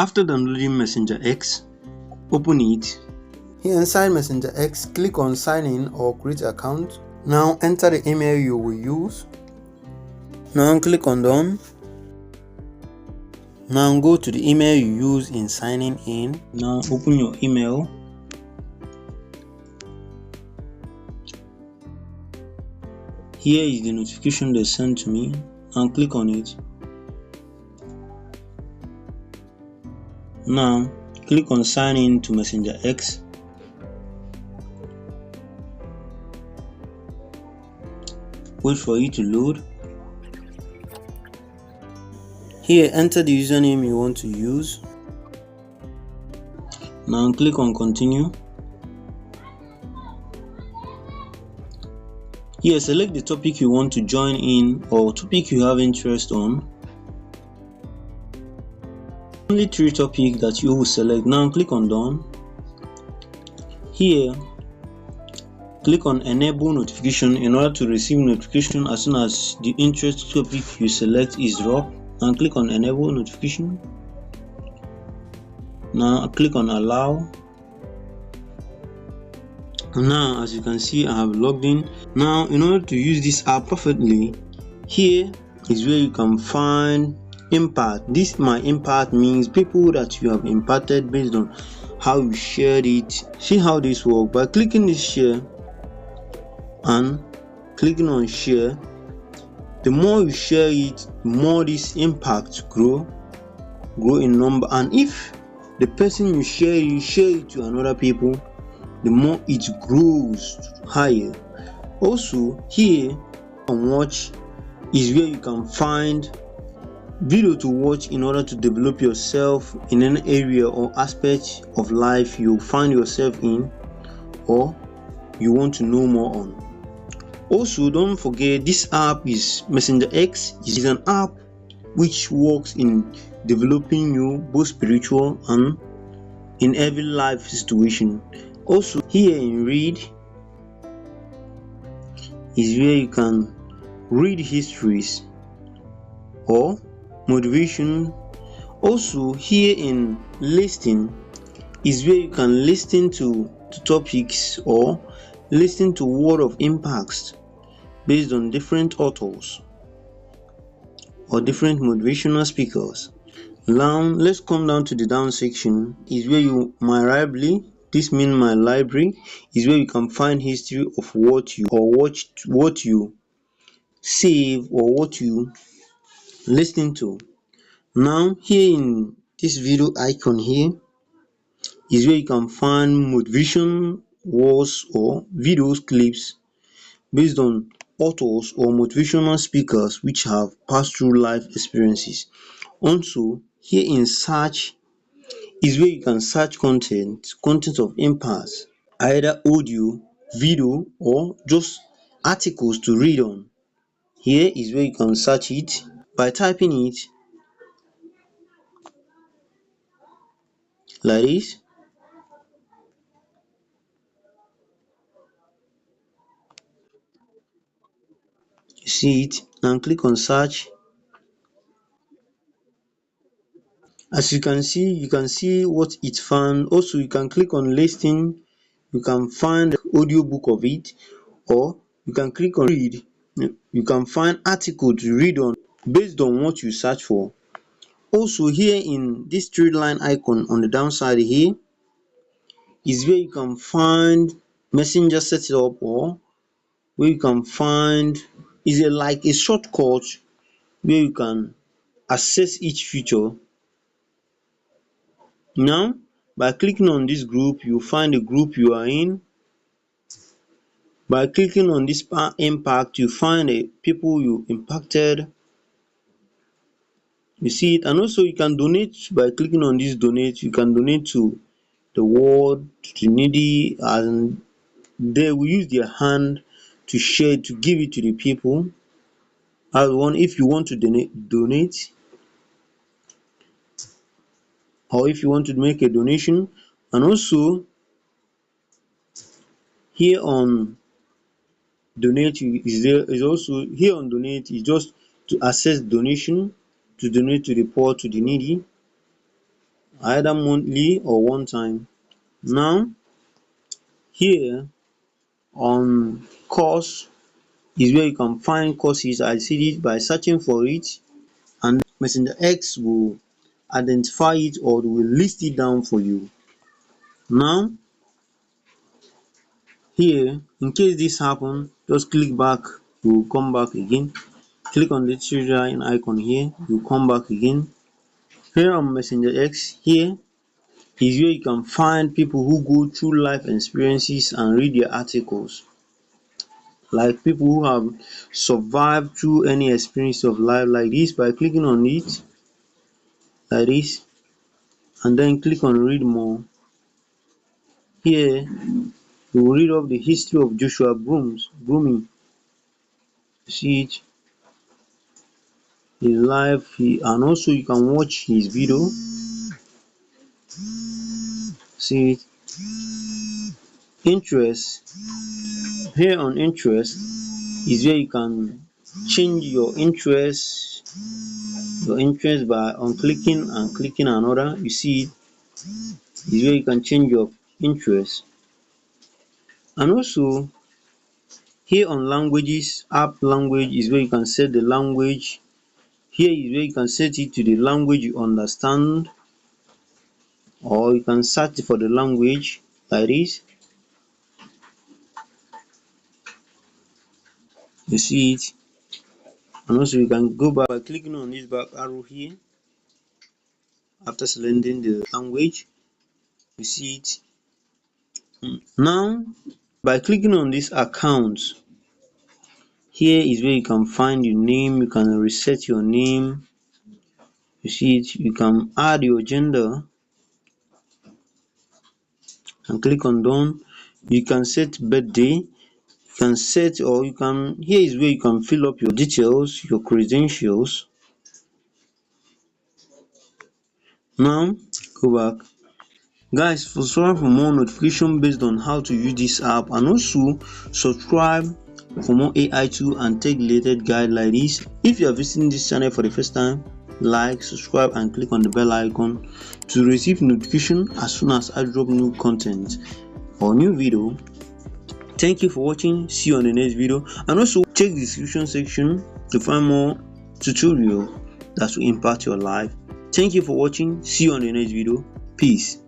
After downloading Messengerx, open it. Here inside Messengerx, click on sign in or create account. Now enter the email you will use. Now click on done. Now go to the email you use in signing in. Now open your email. Here is the notification they sent to me. Now click on it. Now click on sign in to Messengerx. Wait for it to load. Here enter the username you want to use. Now click on continue. Here select the topic you want to join in or topic you have interest on. Only 3 topics that you will select. Now click on done. Here click on enable notification in order to receive notification as soon as the interest topic you select is dropped. And click on enable notification. Now click on allow. Now as you can see, I have logged in. Now in order to use this app perfectly, here is where you can find impact. This my impact means people that you have impacted based on how you shared it. See how this works. By clicking this share and clicking on share, the more you share it, the more this impact grow in number. And if the person you share it to another people, the more it grows higher. Also here on watch is where you can find video to watch in order to develop yourself in an area or aspect of life you find yourself in or you want to know more on. Also, don't forget this app is Messengerx. Is an app which works in developing you both spiritual and in every life situation. Also here in read is where you can read histories or motivation. Also here in listing is where you can listen to topics or listen to word of impact based on different authors or different motivational speakers. Now let's come down to the down section is where you my library. This means my library is where you can find history of what you save or what you listen to. Now here in this video icon here is where you can find motivation words or videos clips based on authors or motivational speakers which have passed through life experiences. Also here in search is where you can search content of impact, either audio, video or just articles to read on. Here is where you can search it by typing it like this. You see it and click on search. As you can see what it found. Also you can click on listing. You can find the audiobook of it, or you can click on read. You can find article to read on based on what you search for. Also here in this 3-line icon on the downside here is where you can find messenger setup, or where you can find is like a shortcut where you can access each feature. Now by clicking on this group, you find the group you are in. By clicking on this impact, you find the people you impacted. You see it. And also you can donate by clicking on this donate. You can donate to the world, to the needy, and they will use their hand to share, to give it to the people. As one, if you want to donate, or if you want to make a donation. And also here on donate is also here on donate is just to access donation, to donate to the poor, to the needy. either monthly or one time. Now here on course is where you can find courses. I see it by searching for it, and Messengerx will identify it or will list it down for you. Now here, in case this happen, just click back. You will come back again. Click on the children icon here. You come back again. Here on Messengerx, here is where you can find people who go through life experiences and read their articles. Like people who have survived through any experience of life like this. By clicking on it like this and then click on read more, here you will read up the history of Joshua grooming. You see it, his life, and also you can watch his video. See it, interest. Here on interest is where you can change your interest by on clicking and clicking another. You see it is where you can change your interest. And also here on languages, app language is where you can set the language. Here is where you can set it to the language you understand, or you can search for the language like this. You see it, and also you can go back by clicking on this back arrow here. After selecting the language, you see it. Now by clicking on this account, here is where you can find your name. You can reset your name. You see it, you can add your gender and click on done. You can set birthday, you can set, or you can, here is where you can fill up your details, your credentials. Now go back. Guys, subscribe for more notification based on how to use this app, and also subscribe for more AI tool and tech related guide like this. If you are visiting this channel for the first time, like, subscribe and click on the bell icon to receive notification as soon as I drop new content or new video. Thank you for watching. See you on the next video, and also check the description section to find more tutorial that will impact your life. Thank you for watching. See you on the next video. Peace.